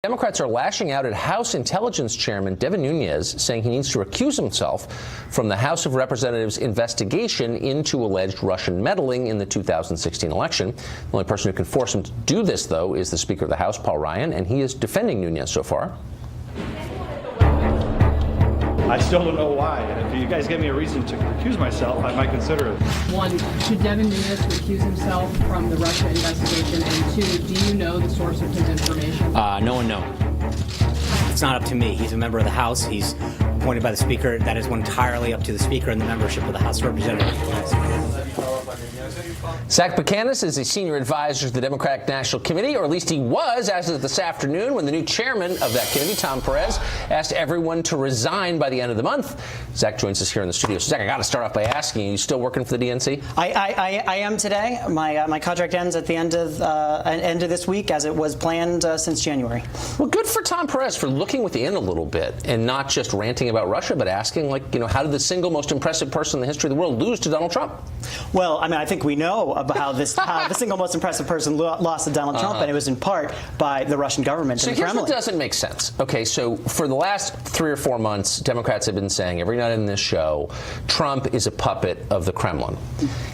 Democrats are lashing out at House Intelligence Chairman Devin Nunes, saying he needs to recuse himself from the House of Representatives investigation into alleged Russian meddling in the 2016 election. The only person who can force him to do this, though, is the Speaker of the House, Paul Ryan, and he is defending Nunes so far. I still don't know why. And if you guys give me a reason to recuse myself, I might consider it. One, should Devin Nunes recuse himself from the Russia investigation? And two, do you know the source of his information? No one knows. It's not up to me. He's a member of the House. He's appointed by the Speaker. That is entirely up to the Speaker and the membership of the House of Representatives. Zach Buchanan is a senior advisor to the Democratic National Committee, or at least he was as of this afternoon when the new chairman of that committee, Tom Perez, asked everyone to resign by the end of the month. Zach joins us here in the studio. So, Zach, I got to start off by asking, you still working for the DNC? I am today. My contract ends at the end of this week, as it was planned since January. Well, good for Tom Perez for looking within a little bit and not just ranting about Russia, but asking, how did the single most impressive person in the history of the world lose to Donald Trump? Well, I think we know about how the single most impressive person lost to Donald Trump, and it was in part by the Russian government and the Kremlin. So here's what doesn't make sense. Okay, so for the last 3 or 4 months, Democrats have been saying every night in this show, Trump is a puppet of the Kremlin.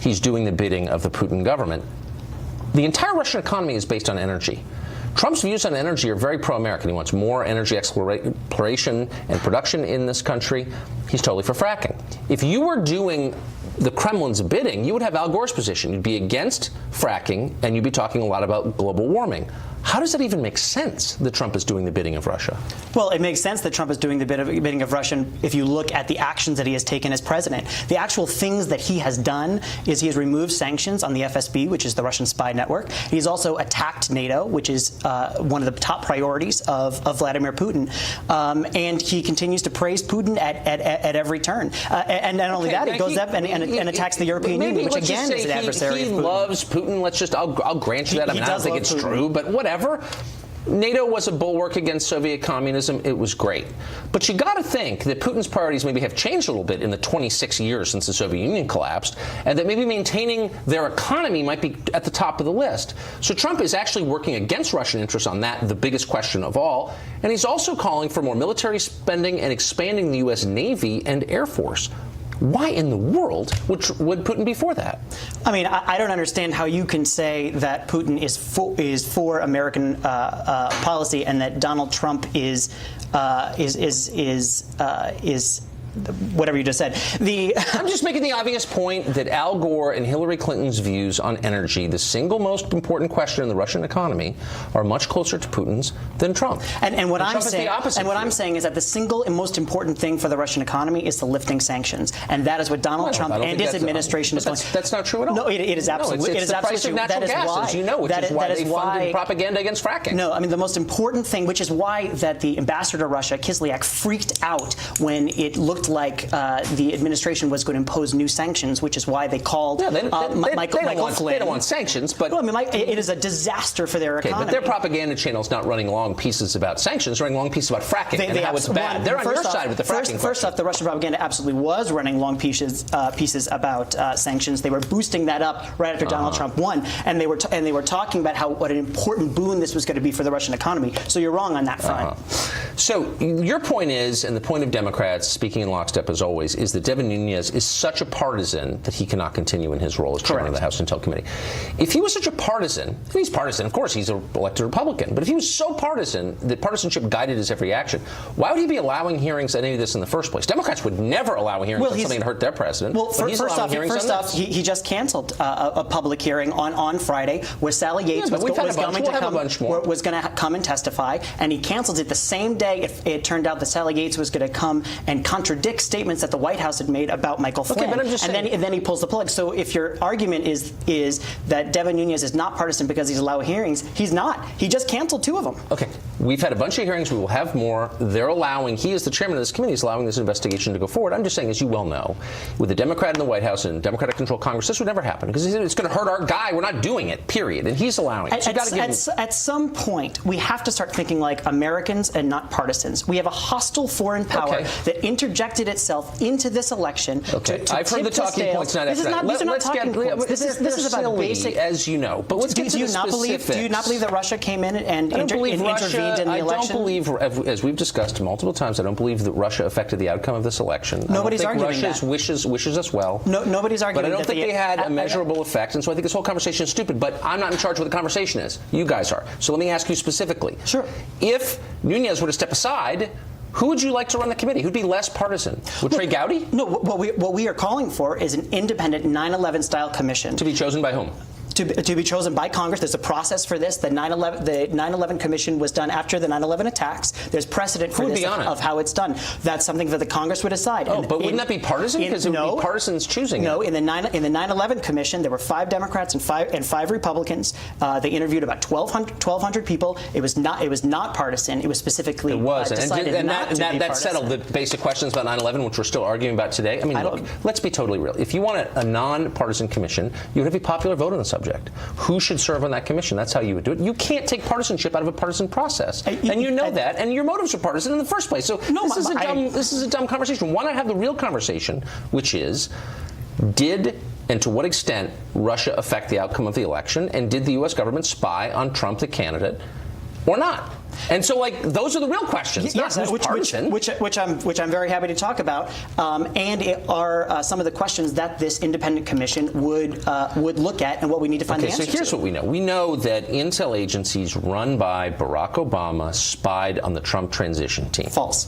He's doing the bidding of the Putin government. The entire Russian economy is based on energy. Trump's views on energy are very pro-American. He wants more energy exploration and production in this country. He's totally for fracking. If you were doing the Kremlin's bidding, you would have Al Gore's position. You'd be against fracking, and you'd be talking a lot about global warming. How does that even make sense that Trump is doing the bidding of Russia? Well, it makes sense that Trump is doing the bidding of Russia if you look at the actions that he has taken as president. The actual things that he has done is he has removed sanctions on the FSB, which is the Russian spy network. He's also attacked NATO, which is one of the top priorities of Vladimir Putin. And he continues to praise Putin at every turn. And not only that, he goes up and attacks the European Union, which again is an adversary of Putin. He loves Putin. I'll grant you that. I don't think it's true, but whatever. NATO was a bulwark against Soviet communism. It was great. But you got to think that Putin's priorities maybe have changed a little bit in the 26 years since the Soviet Union collapsed, and that maybe maintaining their economy might be at the top of the list. So Trump is actually working against Russian interests on that, the biggest question of all. And he's also calling for more military spending and expanding the U.S. Navy and Air Force. Why in the world would Putin be for that? I don't understand how you can say that Putin is for American policy and that Donald Trump is whatever you just said. I'm just making the obvious point that Al Gore and Hillary Clinton's views on energy, the single most important question in the Russian economy, are much closer to Putin's than Trump. And what I'm saying is that the single and most important thing for the Russian economy is the lifting sanctions, and that is what Donald Trump and his administration is going. That's not true at all. No, it is absolutely. It's the price of natural gas, as you know, which is why they funded propaganda against fracking. No, the most important thing, which is why that the ambassador to Russia, Kislyak, freaked out when it looked like the administration was going to impose new sanctions, which is why they called Michael Flynn. They don't want sanctions, but it is a disaster for their economy. But their propaganda channel's not running long pieces about sanctions, running long pieces about fracking and how it's bad. They're on your side with the fracking. First off, the Russian propaganda absolutely was running long pieces about sanctions. They were boosting that up right after Donald Trump won, and they were talking about what an important boon this was going to be for the Russian economy. So you're wrong on that front. So your point is, and the point of Democrats, speaking in lockstep as always, is that Devin Nunes is such a partisan that he cannot continue in his role as chairman of the House Intel Committee. If he was such a partisan, and he's partisan, of course, he's an elected Republican, but if he was so partisan that partisanship guided his every action, why would he be allowing hearings on any of this in the first place? Democrats would never allow hearings on something that hurt their president. Well, first off, he just canceled a public hearing on Friday where Sally Yates was going to come and testify, and he canceled it the same day it turned out that Sally Yates was going to come and contradict statements that the White House had made about Michael Flynn. But I'm just saying, and then he pulls the plug. So if your argument is that Devin Nunes is not partisan because he's allowing hearings, he's not. He just canceled 2 of them. Okay. We've had a bunch of hearings. We will have more. He is the chairman of this committee, is allowing this investigation to go forward. I'm just saying, as you well know, with a Democrat in the White House and Democratic-controlled Congress, this would never happen because it's going to hurt our guy. We're not doing it, period. And he's allowing it. At some point, we have to start thinking like Americans and not partisans. We have a hostile foreign power that interjected itself into this election. I've heard the talking points. Not these are not talking points. This is about basic, as you know. But let's get to the specifics. Do you not believe that Russia came in and intervened? intervened in the election? I don't believe, as we've discussed multiple times, I don't believe that Russia affected the outcome of this election. Nobody's I don't think arguing Russia that. wishes us well. No, nobody's arguing but I don't that think they had a measurable effect, and so I think this whole conversation is stupid. But I'm not in charge of what the conversation is. You guys are. So let me ask you specifically. Sure. If Nunes were to step aside, who would you like to run the committee? Who'd be less partisan? Would Trey Gowdy? No, what we are calling for is an independent 9/11 style commission. To be chosen by whom? To be chosen by Congress. There's a process for this. The 9/11 Commission was done after the 9/11 attacks. There's precedent for this of how it's done. That's something that the Congress would decide. Oh, but wouldn't that be partisan? Because it would be partisans choosing it. No, in the 9/11 Commission, there were 5 Democrats and five Republicans. They interviewed about 1,200 people. It was not partisan. It was specifically decided not to be partisan. That settled the basic questions about 9/11, which we're still arguing about today. I mean, look, let's be totally real. If you want a non-partisan commission, you would have a popular vote on the subject. Who should serve on that commission? That's how you would do it. You can't take partisanship out of a partisan process, and you know that, and your motives are partisan in the first place. So this is a dumb conversation. Why not have the real conversation, which is, did and to what extent Russia affect the outcome of the election, and did the U.S. government spy on Trump, the candidate, or not? And so, like, those are the real questions. Yes, not partisan. which I'm very happy to talk about, and it are some of the questions that this independent commission would look at, and what we need to find the answers to. So here's what we know. We know that intel agencies run by Barack Obama spied on the Trump transition team. False.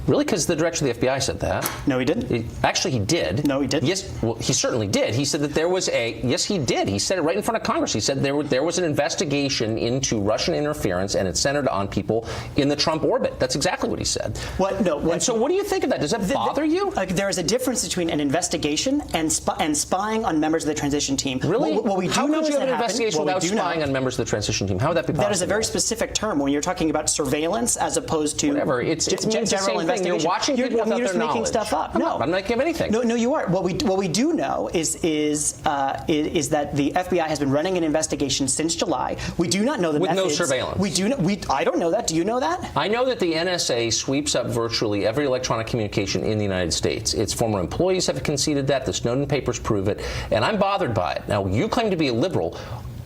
Really? Because the director of the FBI said that. No, he didn't. Actually, he did. No, he didn't. Yes, well, he certainly did. He said that there was yes, he did. He said it right in front of Congress. He said there was an investigation into Russian interference, and it centered on people in the Trump orbit. That's exactly what he said. And so what do you think of that? Does that bother you? There is a difference between an investigation and spying on members of the transition team. Really? What we do How know could is you have that an investigation without spying on members of the transition team? How would that be possible? That is a very specific term when you're talking about surveillance as opposed to whatever. It's general investigation. You're watching people without you're just their making knowledge. Stuff up. No, I'm not making up anything. No, you are. What we do know is that the FBI has been running an investigation since July. We do not know the methods. With no surveillance. We do. I don't know that. Do you know that? I know that the NSA sweeps up virtually every electronic communication in the United States. Its former employees have conceded that. The Snowden papers prove it, and I'm bothered by it. Now, you claim to be a liberal.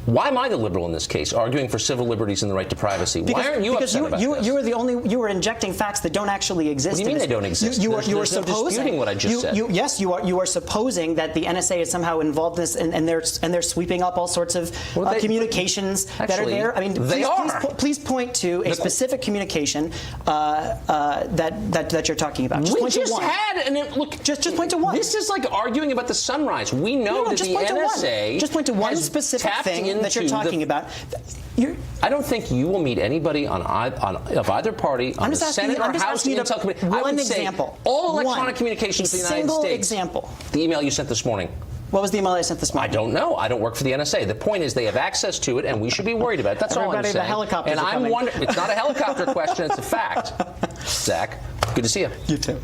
Why am I the liberal in this case, arguing for civil liberties and the right to privacy? Why aren't you upset about this? You are injecting facts that don't actually exist. What do you mean they don't exist? You are supposing, no disputing what I just said. Yes, you are supposing that the NSA is somehow involved in this, and they're sweeping up all sorts of communications that are there. I mean, please point to a specific communication that you're talking about. Just we point just to one. Just point to one. This is like arguing about the sunrise. We know that the NSA just point to one specific thing that you're talking about. I don't think you will meet anybody of either party on the Senate or House Intel Committee. One example. All electronic communications in the United States. Single example. The email you sent this morning. What was the email I sent this morning? I don't know. I don't work for the NSA. The point is they have access to it, and we should be worried about it. That's all I'm saying. The helicopters and are I'm coming. wondering. It's not a helicopter question. It's a fact. Zach, good to see you. You too.